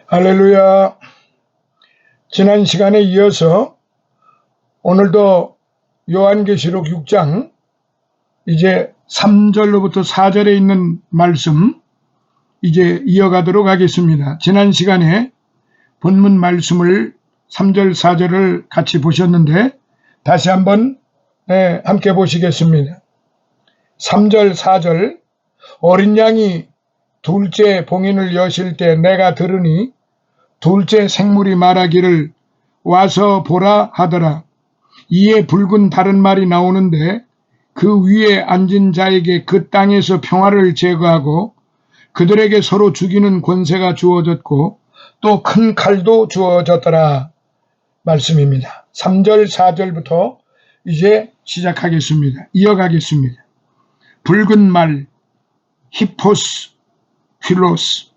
할렐루야. 지난 시간에 이어서 오늘도 요한계시록 6장 이제 3절로부터 4절에 있는 말씀 이제 이어가도록 하겠습니다. 지난 시간에 본문 말씀을 3절 4절을 같이 보셨는데 다시 한번 함께 보시겠습니다. 3절 4절 어린 양이 둘째 봉인을 여실 때 내가 들으니 둘째 생물이 말하기를 와서 보라 하더라. 이에 붉은 다른 말이 나오는데 그 위에 앉은 자에게 그 땅에서 평화를 제거하고 그들에게 서로 죽이는 권세가 주어졌고 또 큰 칼도 주어졌더라 말씀입니다. 3절 4절부터 이제 시작하겠습니다. 이어가겠습니다. 붉은 말 히포스 필로스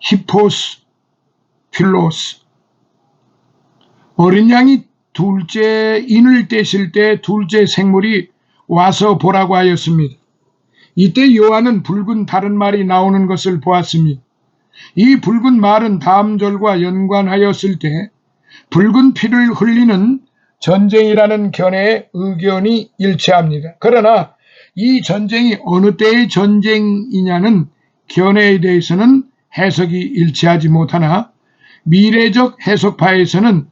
히포스 필로스 어린 양이 둘째 인을 떼실 때 둘째 생물이 와서 보라고 하였습니다. 이때 요한은 붉은 다른 말이 나오는 것을 보았습니다. 이 붉은 말은 다음 절과 연관하였을 때 붉은 피를 흘리는 전쟁이라는 견해의 의견이 일치합니다. 그러나 이 전쟁이 어느 때의 전쟁이냐는 견해에 대해서는 해석이 일치하지 못하나 미래적 해석파에서는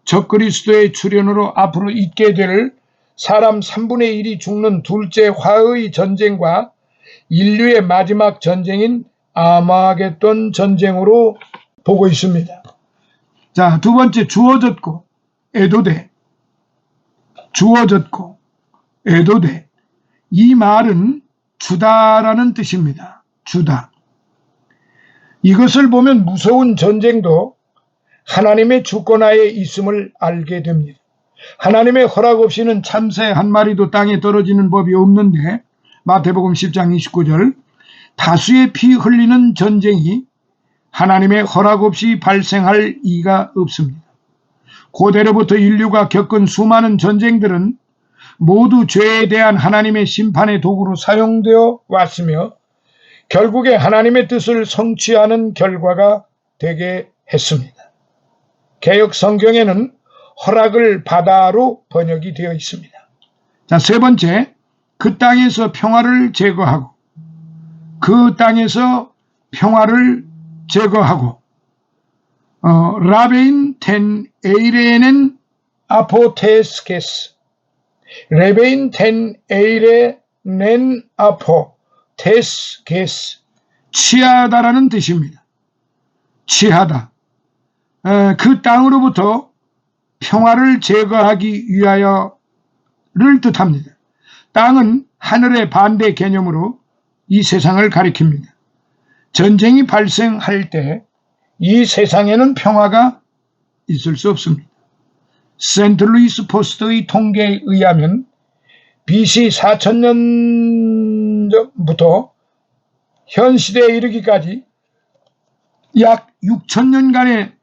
적그리스도의 출현으로 앞으로 있게 될 사람 3분의 1이 죽는 둘째 화의 전쟁과 인류의 마지막 전쟁인 아마겟돈 전쟁으로 보고 있습니다. 자, 두 번째 주어졌고 애도돼. 주어졌고 애도돼. 이 말은 주다라는 뜻입니다. 주다. 이것을 보면 무서운 전쟁도 하나님의 주권하에 있음을 알게 됩니다. 하나님의 허락 없이는 참새 한 마리도 땅에 떨어지는 법이 없는데 마태복음 10장 29절 다수의 피 흘리는 전쟁이 하나님의 허락 없이 발생할 이가 없습니다. 고대로부터 인류가 겪은 수많은 전쟁들은 모두 죄에 대한 하나님의 심판의 도구로 사용되어 왔으며 결국에 하나님의 뜻을 성취하는 결과가 되게 했습니다. 개역 성경에는 허락을 받아로 번역이 되어 있습니다. 자, 세 번째, 그 땅에서 평화를 제거하고 그 땅에서 평화를 제거하고 라베인 텐 에이레는 아포테스케스 레베인 텐 에이레는 아포테스케스 취하다라는 뜻입니다. 취하다. 그 땅으로부터 평화를 제거하기 위하여를 뜻합니다. 땅은 하늘의 반대 개념으로 이 세상을 가리킵니다. 전쟁이 발생할 때 이 세상에는 평화가 있을 수 없습니다. 세인트루이스 포스트의 통계에 의하면 BC 4000년 전부터 현 시대에 이르기까지 약 6000년간의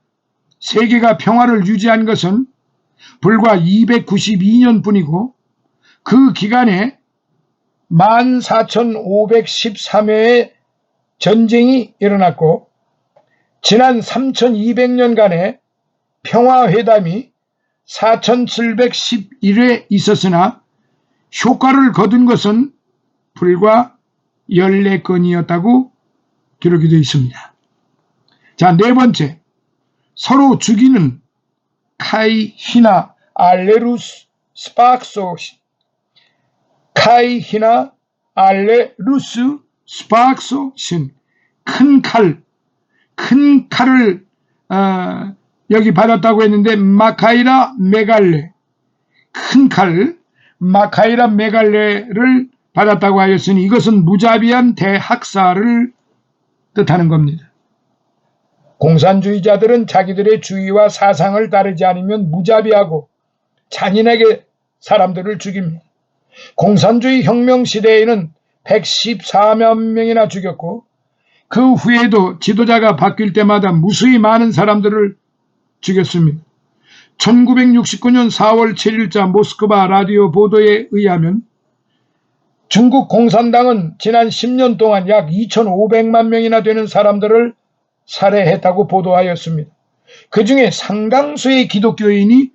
세계가 평화를 유지한 것은 불과 292년 뿐이고 그 기간에 14,513회의 전쟁이 일어났고 지난 3200년간의 평화회담이 4711회 있었으나 효과를 거둔 것은 불과 14건이었다고 기록이 되어 있습니다. 자, 네 번째, 서로 죽이는 카이히나 알레루스 스팍소신 카이히나 알레루스 스팍소신 큰 칼을 여기 받았다고 했는데 마카이라 메갈레 큰 칼 마카이라 메갈레를 받았다고 하였으니 이것은 무자비한 대학살을 뜻하는 겁니다. 공산주의자들은 자기들의 주의와 사상을 따르지 않으면 무자비하고 잔인하게 사람들을 죽입니다. 공산주의 혁명 시대에는 114만 명이나 죽였고 그 후에도 지도자가 바뀔 때마다 무수히 많은 사람들을 죽였습니다. 1969년 4월 7일자 모스크바 라디오 보도에 의하면 중국 공산당은 지난 10년 동안 약 2,500만 명이나 되는 사람들을 살해했다고 보도하였습니다. 그 중에 상당수의 기독교인이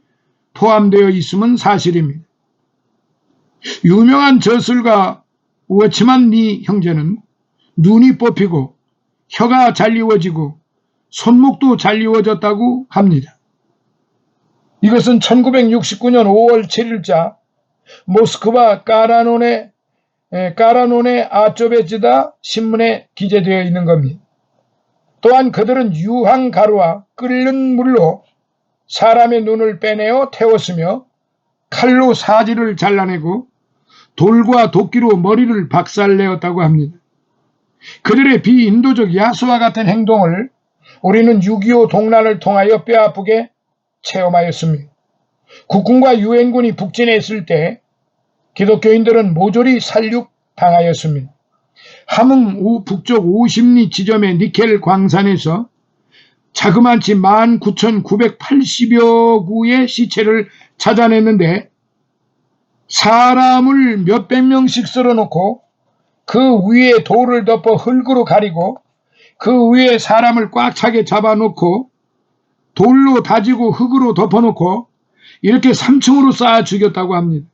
포함되어 있음은 사실입니다. 유명한 저술가 워치만 리 형제는 눈이 뽑히고 혀가 잘리워지고 손목도 잘리워졌다고 합니다. 이것은 1969년 5월 7일자 모스크바 까라논의 아쪼베즈다 신문에 기재되어 있는 겁니다. 또한 그들은 유황가루와 끓는 물로 사람의 눈을 빼내어 태웠으며 칼로 사지를 잘라내고 돌과 도끼로 머리를 박살내었다고 합니다. 그들의 비인도적 야수와 같은 행동을 우리는 6.25 동란을 통하여 뼈아프게 체험하였습니다. 국군과 유엔군이 북진했을 때 기독교인들은 모조리 살육당하였습니다. 함흥 북쪽 50리 지점의 니켈 광산에서 자그마치 19,980여 구의 시체를 찾아냈는데 사람을 몇백 명씩 썰어놓고 그 위에 돌을 덮어 흙으로 가리고 그 위에 사람을 꽉 차게 잡아놓고 돌로 다지고 흙으로 덮어놓고 이렇게 3층으로 쌓아 죽였다고 합니다.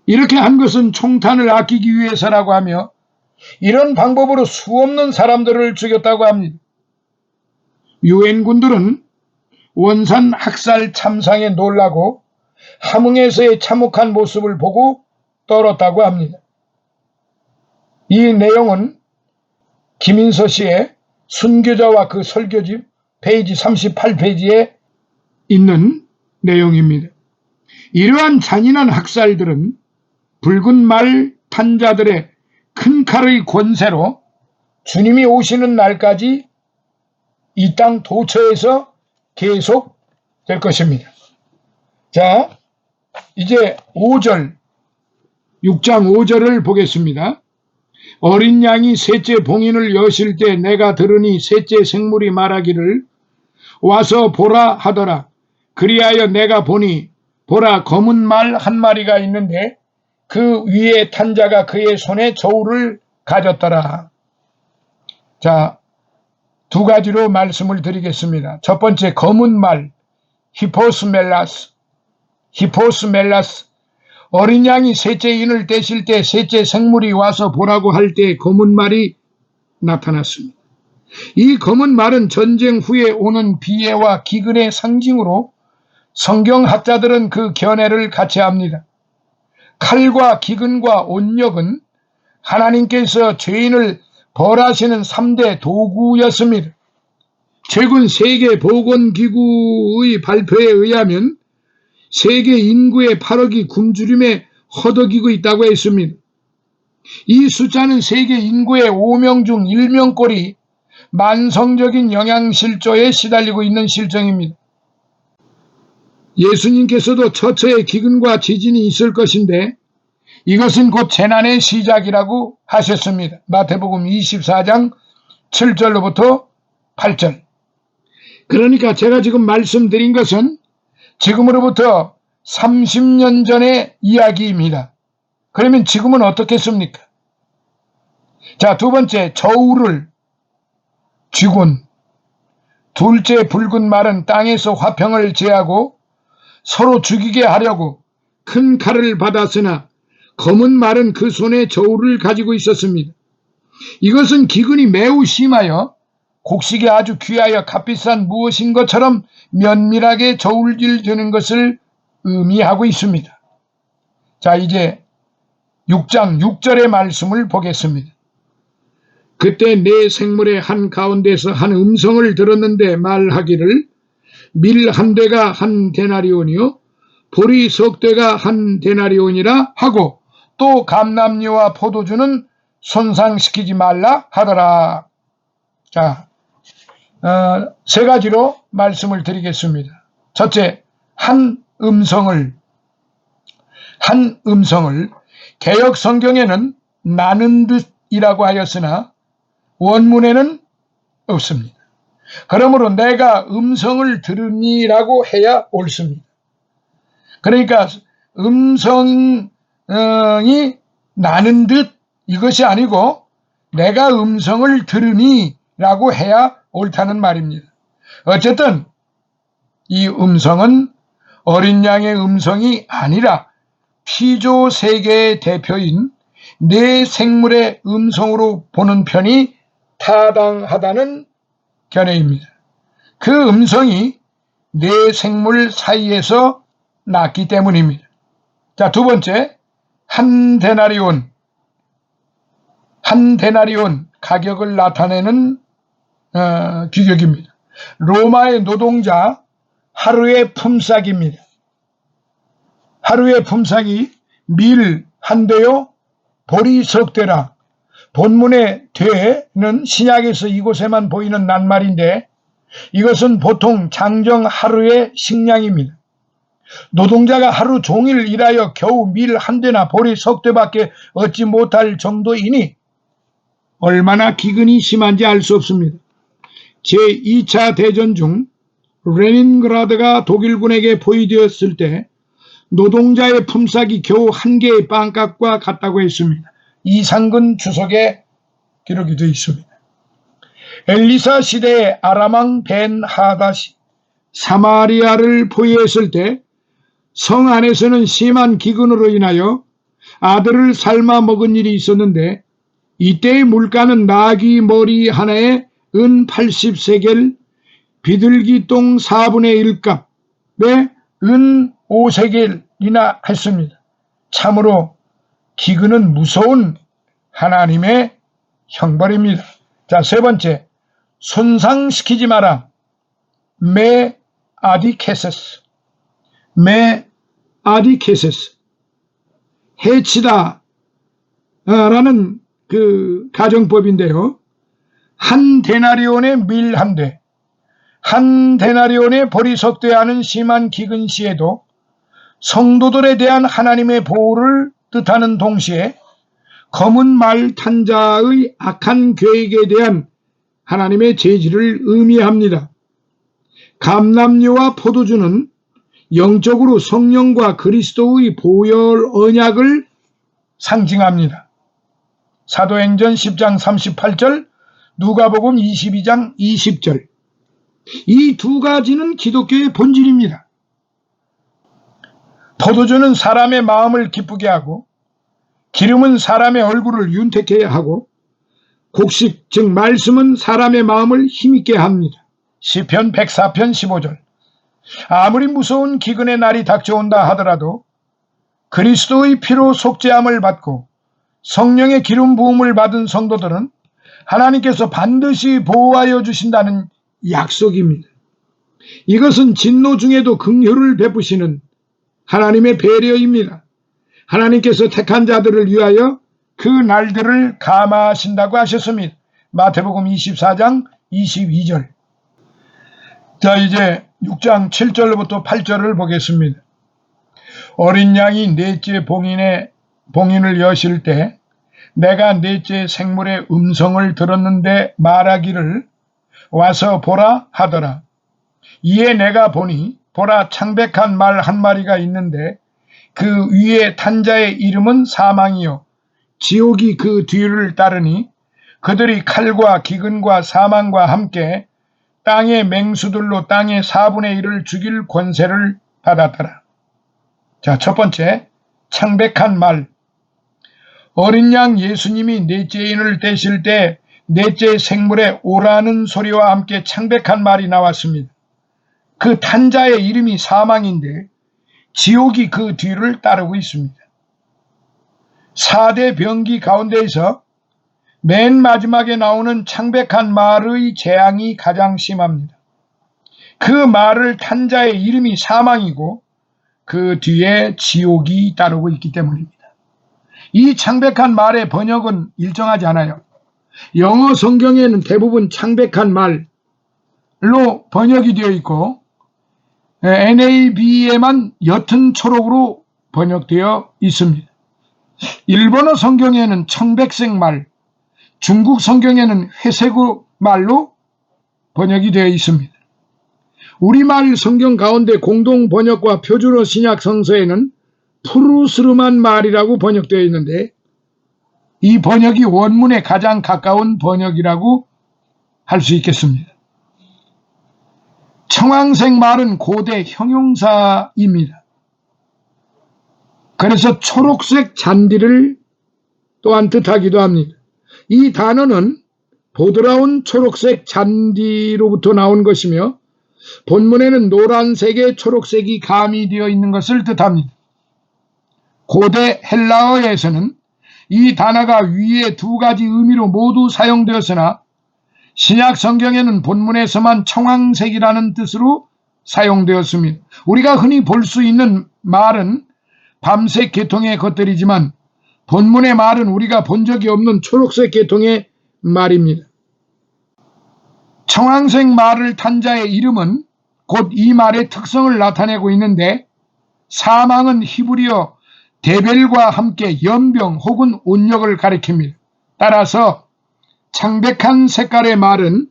이렇게 한 것은 총탄을 아끼기 위해서라고 하며 이런 방법으로 수없는 사람들을 죽였다고 합니다. 유엔군들은 원산 학살 참상에 놀라고 함흥에서의 참혹한 모습을 보고 떨었다고 합니다. 이 내용은 김인서 씨의 순교자와 그 설교집 페이지 38페이지에 있는 내용입니다. 이러한 잔인한 학살들은 붉은 말 탄자들의 큰 칼의 권세로 주님이 오시는 날까지 이 땅 도처에서 계속 될 것입니다. 자, 이제 5절, 6장 5절을 보겠습니다. 어린 양이 셋째 봉인을 여실 때 내가 들으니 셋째 생물이 말하기를 와서 보라 하더라. 그리하여 내가 보니 보라 검은 말 한 마리가 있는데 그 위에 탄 자가 그의 손에 저울을 가졌더라. 자, 두 가지로 말씀을 드리겠습니다. 첫 번째 검은 말 히포스멜라스. 어린 양이 셋째 인을 떼실 때 셋째 생물이 와서 보라고 할 때 검은 말이 나타났습니다. 이 검은 말은 전쟁 후에 오는 비애와 기근의 상징으로 성경학자들은 그 견해를 같이 합니다. 칼과 기근과 온역은 하나님께서 죄인을 벌하시는 3대 도구였습니다. 최근 세계보건기구의 발표에 의하면 세계 인구의 8억이 굶주림에 허덕이고 있다고 했습니다. 이 숫자는 세계 인구의 5명 중 1명꼴이 만성적인 영양실조에 시달리고 있는 실정입니다. 예수님께서도 처처에 기근과 지진이 있을 것인데 이것은 곧 재난의 시작이라고 하셨습니다. 마태복음 24장 7절로부터 8절. 그러니까 제가 지금 말씀드린 것은 지금으로부터 30년 전의 이야기입니다. 그러면 지금은 어떻겠습니까? 자, 두 번째, 저울을 쥐곤. 둘째, 붉은 말은 땅에서 화평을 제하고 서로 죽이게 하려고 큰 칼을 받았으나 검은 말은 그 손에 저울을 가지고 있었습니다. 이것은 기근이 매우 심하여 곡식이 아주 귀하여 값비싼 무엇인 것처럼 면밀하게 저울질 되는 것을 의미하고 있습니다. 자, 이제 6장 6절의 말씀을 보겠습니다. 그때 내 생물의 한 가운데서 한 음성을 들었는데 말하기를 밀 한 대가 한 데나리온이요 보리 석 대가 한 데나리온이라 하고 또 감람류와 포도주는 손상시키지 말라 하더라. 자, 세 가지로 말씀을 드리겠습니다. 첫째, 한 음성을 개역 성경에는 나는 듯이라고 하였으나 원문에는 없습니다. 그러므로 내가 음성을 들으니라고 해야 옳습니다. 그러니까 음성이 나는 듯 이것이 아니고 내가 음성을 들으니 라고 해야 옳다는 말입니다. 어쨌든 이 음성은 어린 양의 음성이 아니라 피조 세계의 대표인 내 생물의 음성으로 보는 편이 타당하다는 견해입니다. 그 음성이 내 생물 사이에서 났기 때문입니다. 자, 두 번째, 한 데나리온 가격을 나타내는 규격입니다. 로마의 노동자 하루의 품삯입니다. 하루의 품삯이 밀 한 대요, 보리 석 대라. 본문의 대는 신약에서 이곳에만 보이는 낱말인데 이것은 보통 장정 하루의 식량입니다. 노동자가 하루 종일 일하여 겨우 밀 한 대나 보리 석 대밖에 얻지 못할 정도이니 얼마나 기근이 심한지 알 수 없습니다. 제2차 대전 중 레닌그라드가 독일군에게 포위되었을 때 노동자의 품삯이 겨우 한 개의 빵값과 같다고 했습니다. 이상근 주석에 기록이 되어 있습니다. 엘리사 시대의 아람왕 벤 하닷이 사마리아를 포위했을 때 성 안에서는 심한 기근으로 인하여 아들을 삶아 먹은 일이 있었는데 이때의 물가는 나귀 머리 하나에 은 80세겔, 비둘기 똥 4분의 1값에 은 5세겔이나 했습니다. 참으로 기근은 무서운 하나님의 형벌입니다. 자, 세 번째, 손상시키지 마라. 메 아디케세스. 해치다 라는 그 가정법인데요. 한 데나리온의 밀 한 대, 한 데나리온의 보리 석 대 하는 심한 기근 시에도 성도들에 대한 하나님의 보호를 뜻하는 동시에 검은 말 탄 자의 악한 계획에 대한 하나님의 제지를 의미합니다. 감람류와 포도주는 영적으로 성령과 그리스도의 보혈 언약을 상징합니다. 사도행전 10장 38절, 누가복음 22장 20절. 이 두 가지는 기독교의 본질입니다. 포도주는 사람의 마음을 기쁘게 하고 기름은 사람의 얼굴을 윤택해 하고 곡식 즉 말씀은 사람의 마음을 힘있게 합니다. 시편 104편 15절. 아무리 무서운 기근의 날이 닥쳐온다 하더라도 그리스도의 피로 속죄함을 받고 성령의 기름 부음을 받은 성도들은 하나님께서 반드시 보호하여 주신다는 약속입니다. 이것은 진노 중에도 긍휼을 베푸시는 하나님의 배려입니다. 하나님께서 택한 자들을 위하여 그 날들을 감화하신다고 하셨습니다. 마태복음 24장 22절. 자, 이제 6장 7절로부터 8절을 보겠습니다. 어린 양이 넷째 봉인을 여실 때 내가 넷째 생물의 음성을 들었는데 말하기를 와서 보라 하더라. 이에 내가 보니 보라 창백한 말 한 마리가 있는데 그 위에 탄 자의 이름은 사망이요 지옥이 그 뒤를 따르니 그들이 칼과 기근과 사망과 함께 땅의 맹수들로 땅의 4분의 1을 죽일 권세를 받았더라. 자, 첫 번째, 창백한 말. 어린 양 예수님이 넷째인을 떼실 때 넷째 생물에 오라는 소리와 함께 창백한 말이 나왔습니다. 그 탄자의 이름이 사망인데 지옥이 그 뒤를 따르고 있습니다. 4대 병기 가운데에서 맨 마지막에 나오는 창백한 말의 재앙이 가장 심합니다. 그 말을 탄 자의 이름이 사망이고 그 뒤에 지옥이 따르고 있기 때문입니다. 이 창백한 말의 번역은 일정하지 않아요. 영어 성경에는 대부분 창백한 말로 번역이 되어 있고 NAB에만 옅은 초록으로 번역되어 있습니다. 일본어 성경에는 청백색 말, 중국 성경에는 회색 말로 번역이 되어 있습니다. 우리말 성경 가운데 공동 번역과 표준어 신약 성서에는 푸르스름한 말이라고 번역되어 있는데 이 번역이 원문에 가장 가까운 번역이라고 할 수 있겠습니다. 청황색 말은 고대 형용사입니다. 그래서 초록색 잔디를 또한 뜻하기도 합니다. 이 단어는 보드라운 초록색 잔디로부터 나온 것이며 본문에는 노란색에 초록색이 가미되어 있는 것을 뜻합니다. 고대 헬라어에서는 이 단어가 위에 두 가지 의미로 모두 사용되었으나 신약 성경에는 본문에서만 청황색이라는 뜻으로 사용되었습니다. 우리가 흔히 볼 수 있는 말은 밤색 계통의 것들이지만 본문의 말은 우리가 본 적이 없는 초록색 계통의 말입니다. 청황색 말을 탄 자의 이름은 곧 이 말의 특성을 나타내고 있는데 사망은 히브리어 데벨과 함께 연병 혹은 온역을 가리킵니다. 따라서 창백한 색깔의 말은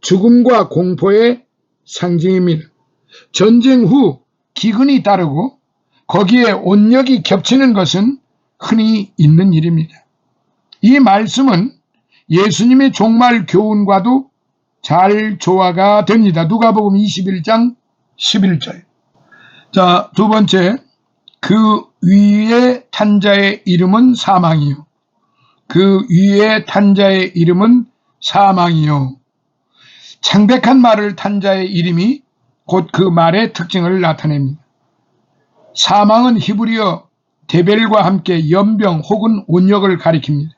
죽음과 공포의 상징입니다. 전쟁 후 기근이 따르고 거기에 온역이 겹치는 것은 흔히 있는 일입니다. 이 말씀은 예수님의 종말 교훈과도 잘 조화가 됩니다. 누가복음 21장 11절. 자, 두 번째, 그 위에 탄 자의 이름은 사망이요. 그 위에 탄 자의 이름은 사망이요. 창백한 말을 탄 자의 이름이 곧 그 말의 특징을 나타냅니다. 사망은 히브리어 데벨과 함께 연병 혹은 온역을 가리킵니다.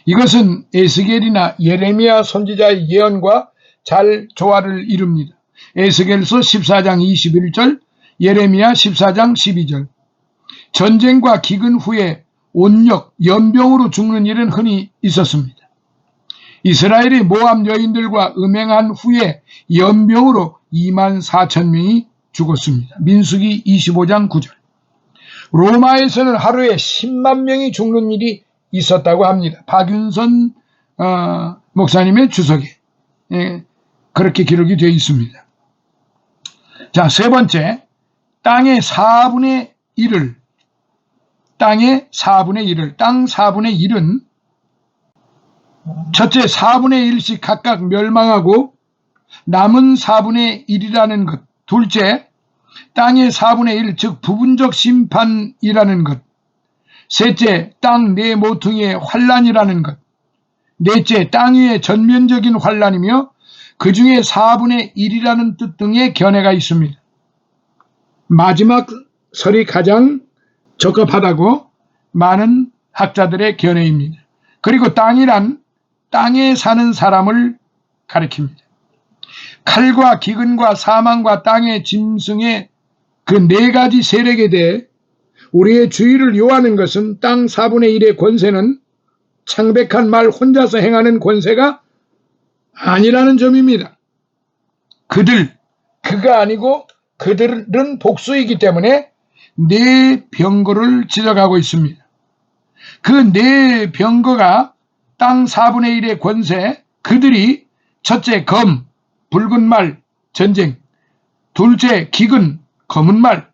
이것은 에스겔이나 예레미야 선지자의 예언과 잘 조화를 이룹니다. 에스겔서 14장 21절, 예레미야 14장 12절. 전쟁과 기근 후에 온역, 연병으로 죽는 일은 흔히 있었습니다. 이스라엘이 모압 여인들과 음행한 후에 연병으로 24,000명이 죽었습니다. 민수기 25장 9절. 로마에서는 하루에 10만 명이 죽는 일이 있었다고 합니다. 박윤선 목사님의 주석에 그렇게 기록이 되어 있습니다. 자, 세 번째, 땅의 4분의 1을 땅 4분의 1은 첫째 4분의 1씩 각각 멸망하고 남은 4분의 1이라는 것, 둘째 땅의 4분의 1, 즉 부분적 심판이라는 것, 셋째 땅 네 모퉁이의 환란이라는 것, 넷째 땅 위의 전면적인 환란이며 그 중에 4분의 1이라는 뜻 등의 견해가 있습니다. 마지막 설이 가장 적합하다고 많은 학자들의 견해입니다. 그리고 땅이란 땅에 사는 사람을 가리킵니다. 칼과 기근과 사망과 땅의 짐승의 그 네 가지 세력에 대해 우리의 주의를 요하는 것은 땅 4분의 1의 권세는 창백한 말 혼자서 행하는 권세가 아니라는 점입니다. 그가 아니고 그들은 복수이기 때문에 네 병거를 지적하고 있습니다. 그 네 병거가 땅 4분의 1의 권세, 그들이 첫째 검, 붉은 말, 전쟁, 둘째 기근, 검은 말,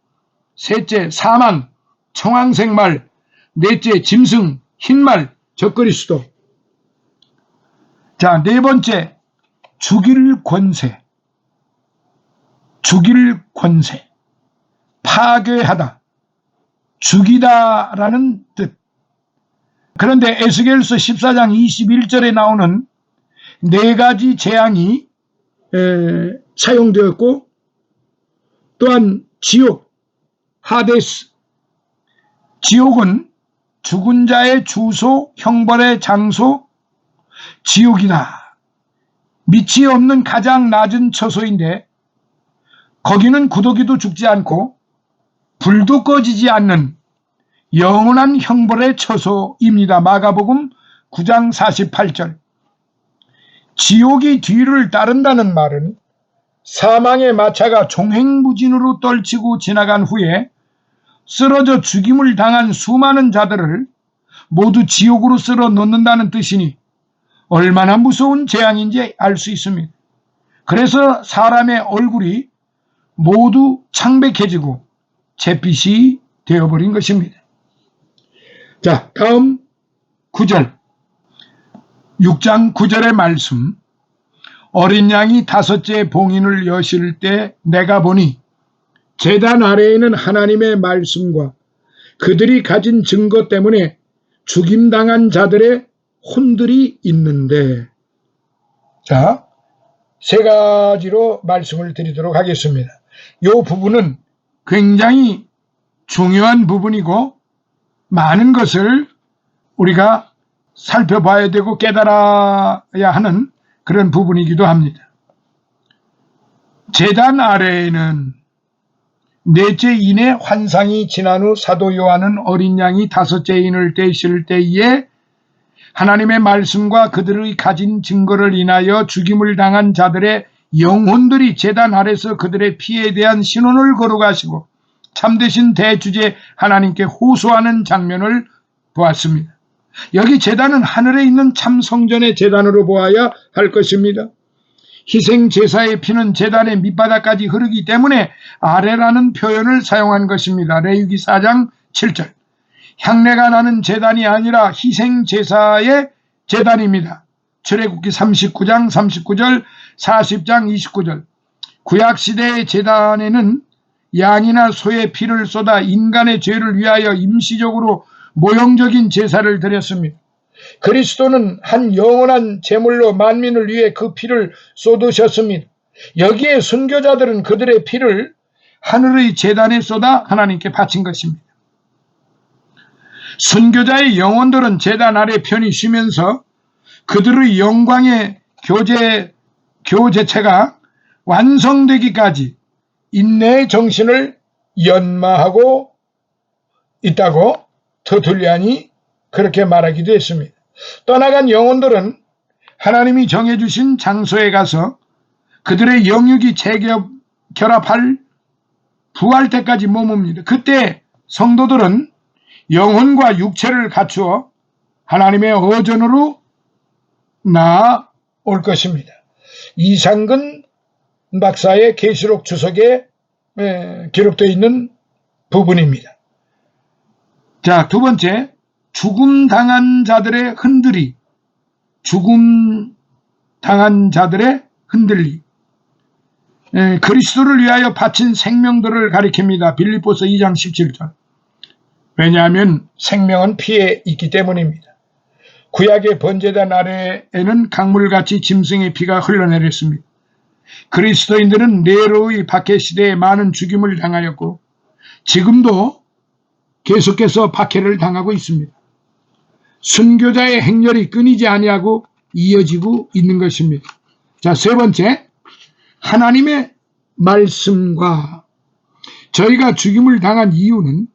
셋째 사망, 청황색 말, 넷째 짐승, 흰 말, 적그리스도. 자, 네 번째, 죽일 권세. 파괴하다, 죽이다라는 뜻. 그런데 에스겔서 14장 21절에 나오는 네 가지 재앙이 사용되었고, 또한 지옥, 하데스. 지옥은 죽은 자의 주소, 형벌의 장소, 지옥이다. 밑이 없는 가장 낮은 처소인데 거기는 구더기도 죽지 않고 불도 꺼지지 않는 영원한 형벌의 처소입니다. 마가복음 9장 48절. 지옥이 뒤를 따른다는 말은 사망의 마차가 종횡무진으로 떨치고 지나간 후에 쓰러져 죽임을 당한 수많은 자들을 모두 지옥으로 쓸어 넣는다는 뜻이니 얼마나 무서운 재앙인지 알 수 있습니다. 그래서 사람의 얼굴이 모두 창백해지고 잿빛이 되어버린 것입니다. 자, 다음 9절. 6장 9절의 말씀. 어린 양이 5째 봉인을 여실 때 내가 보니 제단 아래에는 하나님의 말씀과 그들이 가진 증거 때문에 죽임당한 자들의 혼들이 있는데, 자, 3가지로 말씀을 드리도록 하겠습니다. 이 부분은 굉장히 중요한 부분이고 많은 것을 우리가 살펴봐야 되고 깨달아야 하는 그런 부분이기도 합니다. 제단 아래에는 넷째 인의 환상이 지난 후 사도 요한은 어린 양이 5째 인을 떼실 때에 하나님의 말씀과 그들의 가진 증거를 인하여 죽임을 당한 자들의 영혼들이 제단 아래서 그들의 피에 대한 신원을 거룩하시고 참되신 대주제 하나님께 호소하는 장면을 보았습니다. 여기 제단은 하늘에 있는 참 성전의 제단으로 보아야 할 것입니다. 희생 제사의 피는 제단의 밑바닥까지 흐르기 때문에 아래라는 표현을 사용한 것입니다. 레위기 4장 7절. 향내가 나는 제단이 아니라 희생 제사의 제단입니다. 출애굽기 39장 39절, 40장 29절. 구약시대의 제단에는 양이나 소의 피를 쏟아 인간의 죄를 위하여 임시적으로 모형적인 제사를 드렸습니다. 그리스도는 한 영원한 제물로 만민을 위해 그 피를 쏟으셨습니다. 여기에 순교자들은 그들의 피를 하늘의 제단에 쏟아 하나님께 바친 것입니다. 순교자의 영혼들은 제단 아래 편히 쉬면서 그들의 영광의 교제체가 완성되기까지 인내의 정신을 연마하고 있다고 터툴리안이 그렇게 말하기도 했습니다. 떠나간 영혼들은 하나님이 정해주신 장소에 가서 그들의 영육이 재결합할 부활 때까지 머뭅니다. 그때 성도들은 영혼과 육체를 갖추어 하나님의 어전으로 나아올 것입니다. 이상근 박사의 계시록 주석에 기록되어 있는 부분입니다. 자, 2번째, 죽음당한 자들의 흔들리. 죽음당한 자들의 흔들리. 그리스도를 위하여 바친 생명들을 가리킵니다. 빌립보서 2장 17절. 왜냐하면 생명은 피에 있기 때문입니다. 구약의 번제단 아래에는 강물같이 짐승의 피가 흘러내렸습니다. 그리스도인들은 네로의 박해 시대에 많은 죽임을 당하였고 지금도 계속해서 박해를 당하고 있습니다. 순교자의 행렬이 끊이지 아니하고 이어지고 있는 것입니다. 자, 3번째, 하나님의 말씀과 저희가 죽임을 당한 이유는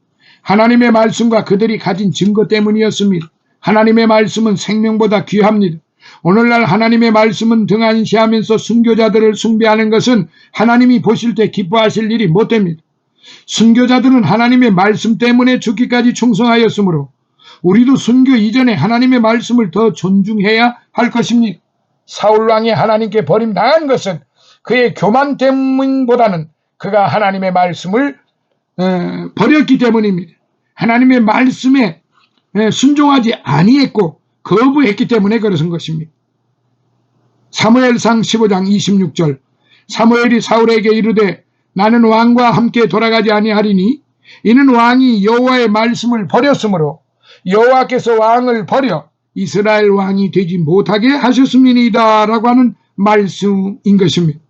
하나님의 말씀과 그들이 가진 증거 때문이었습니다. 하나님의 말씀은 생명보다 귀합니다. 오늘날 하나님의 말씀은 등한시하면서 순교자들을 숭배하는 것은 하나님이 보실 때 기뻐하실 일이 못됩니다. 순교자들은 하나님의 말씀 때문에 죽기까지 충성하였으므로 우리도 순교 이전에 하나님의 말씀을 더 존중해야 할 것입니다. 사울왕이 하나님께 버림당한 것은 그의 교만 때문보다는 그가 하나님의 말씀을 버렸기 때문입니다. 하나님의 말씀에 순종하지 아니했고 거부했기 때문에 그러신 것입니다. 사무엘상 15장 26절. 사무엘이 사울에게 이르되 나는 왕과 함께 돌아가지 아니하리니 이는 왕이 여호와의 말씀을 버렸으므로 여호와께서 왕을 버려 이스라엘 왕이 되지 못하게 하셨음이니이다 라고 하는 말씀인 것입니다.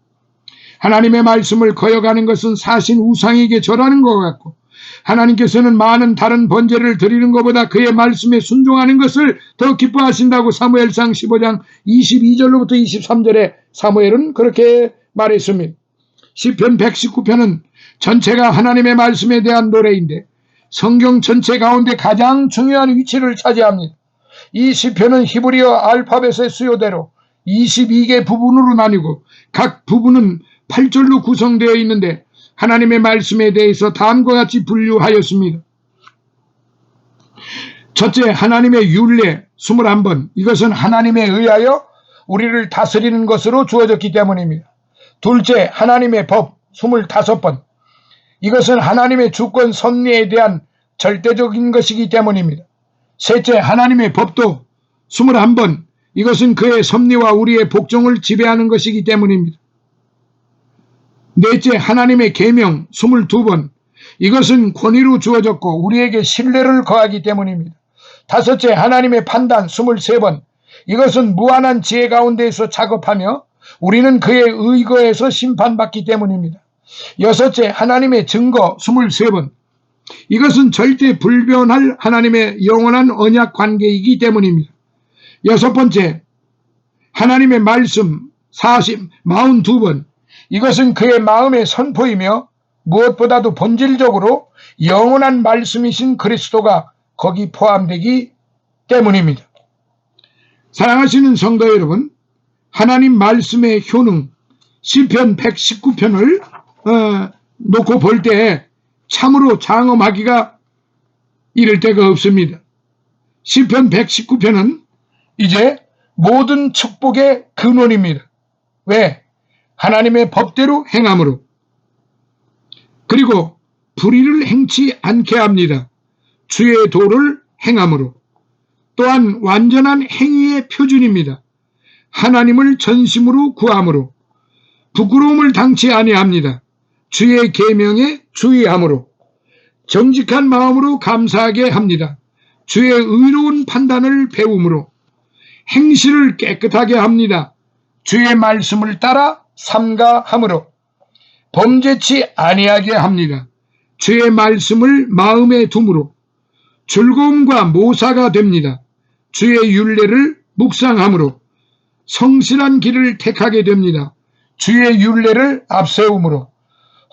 하나님의 말씀을 거역하는 것은 사신 우상에게 절하는 것 같고 하나님께서는 많은 다른 번제를 드리는 것보다 그의 말씀에 순종하는 것을 더 기뻐하신다고 사무엘상 15장 22절로부터 23절에 사무엘은 그렇게 말했습니다. 시편 119편은 전체가 하나님의 말씀에 대한 노래인데 성경 전체 가운데 가장 중요한 위치를 차지합니다. 이 시편은 히브리어 알파벳의 수요대로 22개 부분으로 나뉘고 각 부분은 8절로 구성되어 있는데 하나님의 말씀에 대해서 다음과 같이 분류하였습니다. 첫째, 하나님의 율례 21번. 이것은 하나님에 의하여 우리를 다스리는 것으로 주어졌기 때문입니다. 둘째, 하나님의 법 25번. 이것은 하나님의 주권 섭리에 대한 절대적인 것이기 때문입니다. 셋째, 하나님의 법도 21번. 이것은 그의 섭리와 우리의 복종을 지배하는 것이기 때문입니다. 넷째, 하나님의 계명 22번. 이것은 권위로 주어졌고 우리에게 신뢰를 거하기 때문입니다. 다섯째, 하나님의 판단 23번. 이것은 무한한 지혜 가운데에서 작업하며 우리는 그의 의거에서 심판받기 때문입니다. 여섯째, 하나님의 증거 23번. 이것은 절대 불변할 하나님의 영원한 언약 관계이기 때문입니다. 여섯 번째, 하나님의 말씀 42번. 이것은 그의 마음의 선포이며 무엇보다도 본질적으로 영원한 말씀이신 그리스도가 거기 포함되기 때문입니다. 사랑하시는 성도 여러분, 하나님 말씀의 효능 시편 119편을 놓고 볼 때 참으로 장엄하기가 이를 데가 없습니다. 시편 119편은 이제 모든 축복의 근원입니다. 왜? 하나님의 법대로 행함으로. 그리고 불의를 행치 않게 합니다. 주의 도를 행함으로. 또한 완전한 행위의 표준입니다. 하나님을 전심으로 구함으로. 부끄러움을 당치 아니합니다. 주의 계명에 주의함으로. 정직한 마음으로 감사하게 합니다. 주의 의로운 판단을 배움으로. 행실을 깨끗하게 합니다. 주의 말씀을 따라 삼가함으로. 범죄치 아니하게 합니다. 주의 말씀을 마음에 둠으로. 즐거움과 모사가 됩니다. 주의 율례를 묵상함으로. 성실한 길을 택하게 됩니다. 주의 율례를 앞세움으로.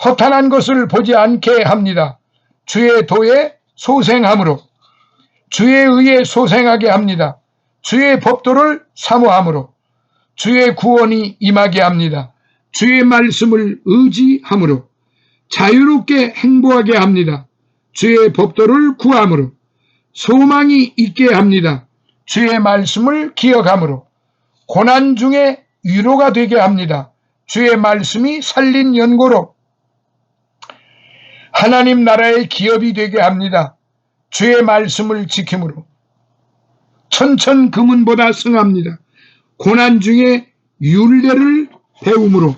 허탄한 것을 보지 않게 합니다. 주의 도에 소생함으로. 주의 의에 소생하게 합니다. 주의 법도를 사모함으로. 주의 구원이 임하게 합니다. 주의 말씀을 의지함으로. 자유롭게 행보하게 합니다. 주의 법도를 구함으로. 소망이 있게 합니다. 주의 말씀을 기억함으로. 고난 중에 위로가 되게 합니다. 주의 말씀이 살린 연고로. 하나님 나라의 기업이 되게 합니다. 주의 말씀을 지킴으로. 천천금은보다 승합니다. 고난 중에 율례를 배움으로.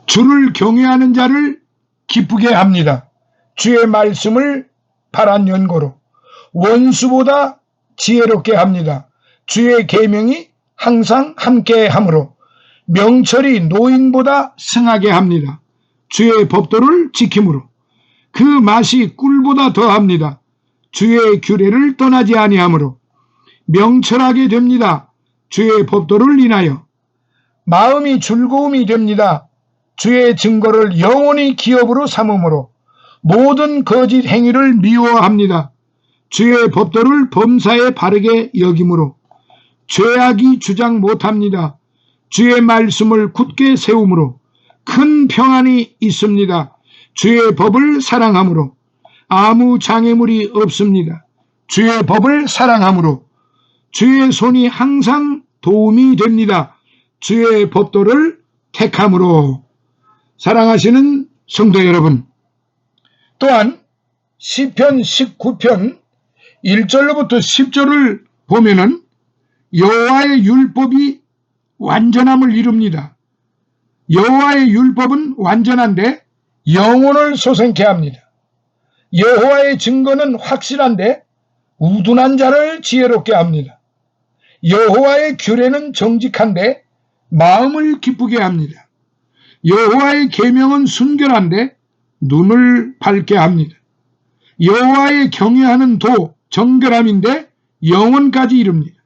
주를 경외하는 자를 기쁘게 합니다. 주의 말씀을 바란 연고로. 원수보다 지혜롭게 합니다. 주의 계명이 항상 함께 함으로. 명철이 노인보다 승하게 합니다. 주의 법도를 지킴으로. 그 맛이 꿀보다 더합니다. 주의 규례를 떠나지 아니함으로. 명철하게 됩니다. 주의 법도를 인하여. 마음이 즐거움이 됩니다. 주의 증거를 영원히 기업으로 삼음으로. 모든 거짓 행위를 미워합니다. 주의 법도를 범사에 바르게 여김으로. 죄악이 주장 못합니다. 주의 말씀을 굳게 세움으로. 큰 평안이 있습니다. 주의 법을 사랑함으로. 아무 장애물이 없습니다. 주의 법을 사랑함으로. 주의 손이 항상 도움이 됩니다. 주의 법도를 택함으로. 사랑하시는 성도 여러분, 또한 시편 19편 1절로부터 10절을 보면은 여호와의 율법이 완전함을 이룹니다. 여호와의 율법은 완전한데 영혼을 소생케 합니다. 여호와의 증거는 확실한데 우둔한 자를 지혜롭게 합니다. 여호와의 규례는 정직한데 마음을 기쁘게 합니다. 여호와의 계명은 순결한데 눈을 밝게 합니다. 여호와의 경외하는 도 정결함인데 영원까지 이릅니다.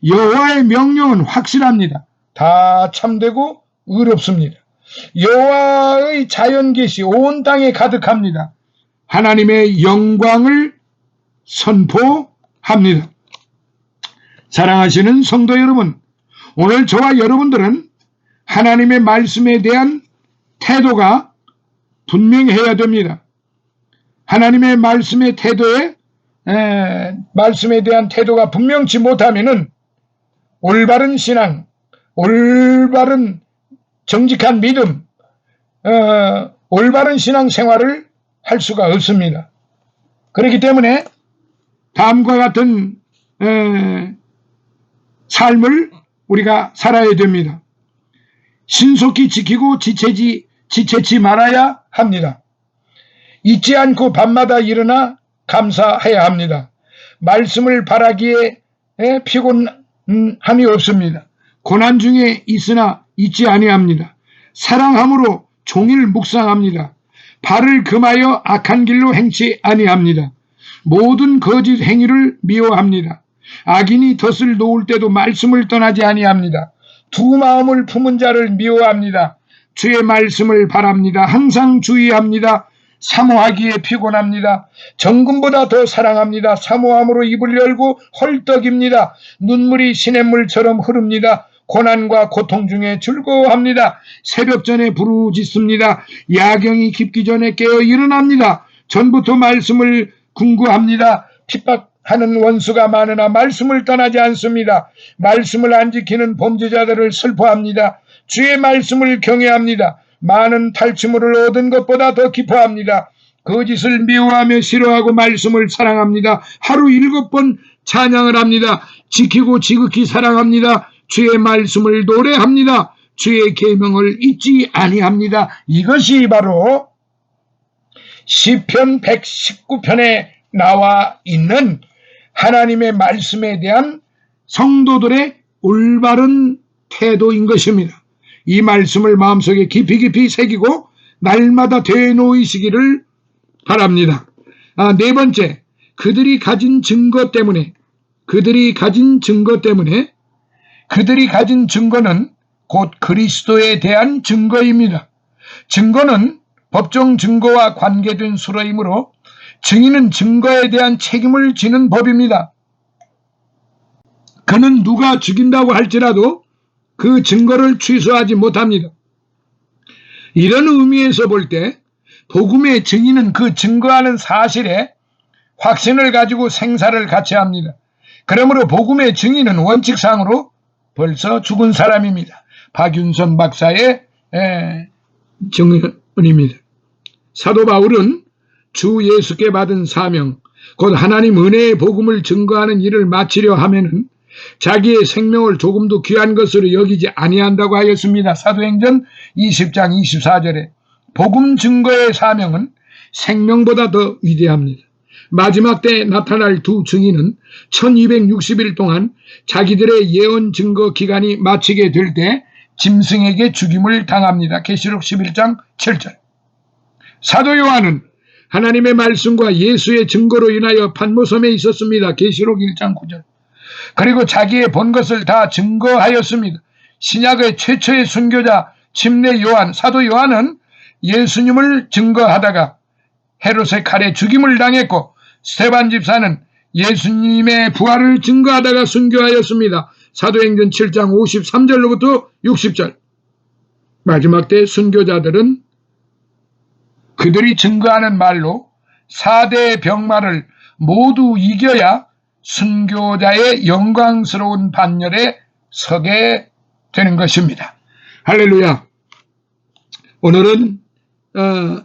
여호와의 명령은 확실합니다. 다 참되고 의롭습니다. 여호와의 자연 계시 온 땅에 가득합니다. 하나님의 영광을 선포합니다. 사랑하시는 성도 여러분, 오늘 저와 여러분들은 하나님의 말씀에 대한 태도가 분명해야 됩니다. 하나님의 말씀의 말씀에 대한 태도가 분명치 못하면은 올바른 신앙, 올바른 정직한 믿음, 올바른 신앙 생활을 할 수가 없습니다. 그렇기 때문에 다음과 같은 삶을 우리가 살아야 됩니다. 신속히 지키고 지체치 말아야 합니다. 잊지 않고 밤마다 일어나 감사해야 합니다. 말씀을 바라기에 피곤함이 없습니다. 고난 중에 있으나 잊지 아니합니다. 사랑함으로 종일 묵상합니다. 발을 금하여 악한 길로 행치 아니합니다. 모든 거짓 행위를 미워합니다. 악인이 덫을 놓을 때도 말씀을 떠나지 아니합니다. 두 마음을 품은 자를 미워합니다. 주의 말씀을 바랍니다. 항상 주의합니다. 사모하기에 피곤합니다. 정금보다 더 사랑합니다. 사모함으로 입을 열고 헐떡입니다. 눈물이 시냇물처럼 흐릅니다. 고난과 고통 중에 즐거워합니다. 새벽 전에 부르짖습니다. 야경이 깊기 전에 깨어 일어납니다. 전부터 말씀을 궁구합니다. 핍박하는 원수가 많으나 말씀을 떠나지 않습니다. 말씀을 안 지키는 범죄자들을 슬퍼합니다. 주의 말씀을 경외합니다. 많은 탈취물을 얻은 것보다 더 기뻐합니다. 거짓을 미워하며 싫어하고 말씀을 사랑합니다. 하루 7번 찬양을 합니다. 지키고 지극히 사랑합니다. 주의 말씀을 노래합니다. 주의 계명을 잊지 아니합니다. 이것이 바로 시편 119편에 나와 있는 하나님의 말씀에 대한 성도들의 올바른 태도인 것입니다. 이 말씀을 마음속에 깊이 새기고 날마다 되놓으시기를 바랍니다. 네 번째, 그들이 가진 증거는 곧 그리스도에 대한 증거입니다. 증거는 법정 증거와 관계된 수로이므로 증인은 증거에 대한 책임을 지는 법입니다. 그는 누가 죽인다고 할지라도 그 증거를 취소하지 못합니다. 이런 의미에서 볼 때 복음의 증인은 그 증거하는 사실에 확신을 가지고 생사를 같이 합니다. 그러므로 복음의 증인은 원칙상으로 벌써 죽은 사람입니다. 박윤선 박사의 증언입니다. 사도 바울은 주 예수께 받은 사명, 곧 하나님 은혜의 복음을 증거하는 일을 마치려 하면은 자기의 생명을 조금도 귀한 것으로 여기지 아니한다고 하였습니다. 사도행전 20장 24절에 복음 증거의 사명은 생명보다 더 위대합니다. 마지막 때에 나타날 두 증인은 1260일 동안 자기들의 예언 증거 기간이 마치게 될 때 짐승에게 죽임을 당합니다. 계시록 11장 7절. 사도 요한은 하나님의 말씀과 예수의 증거로 인하여 판모섬에 있었습니다. 계시록 1장 9절. 그리고 자기의 본 것을 다 증거하였습니다. 신약의 최초의 순교자 침례 요한, 사도 요한은 예수님을 증거하다가 헤롯의 칼에 죽임을 당했고, 스데반 집사는 예수님의 부활을 증거하다가 순교하였습니다. 사도행전 7장 53절로부터 60절. 마지막 때 순교자들은 그들이 증거하는 말로 4대의 병마를 모두 이겨야 순교자의 영광스러운 반열에 서게 되는 것입니다. 할렐루야. 오늘은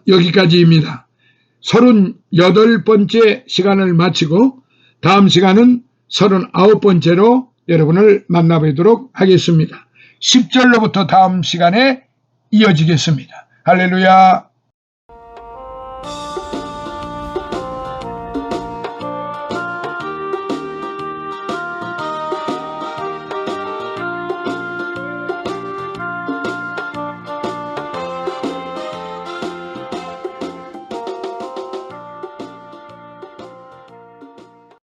여기까지입니다. 38번째 시간을 마치고 다음 시간은 39번째로 여러분을 만나보도록 하겠습니다. 10절로부터 다음 시간에 이어지겠습니다. 할렐루야.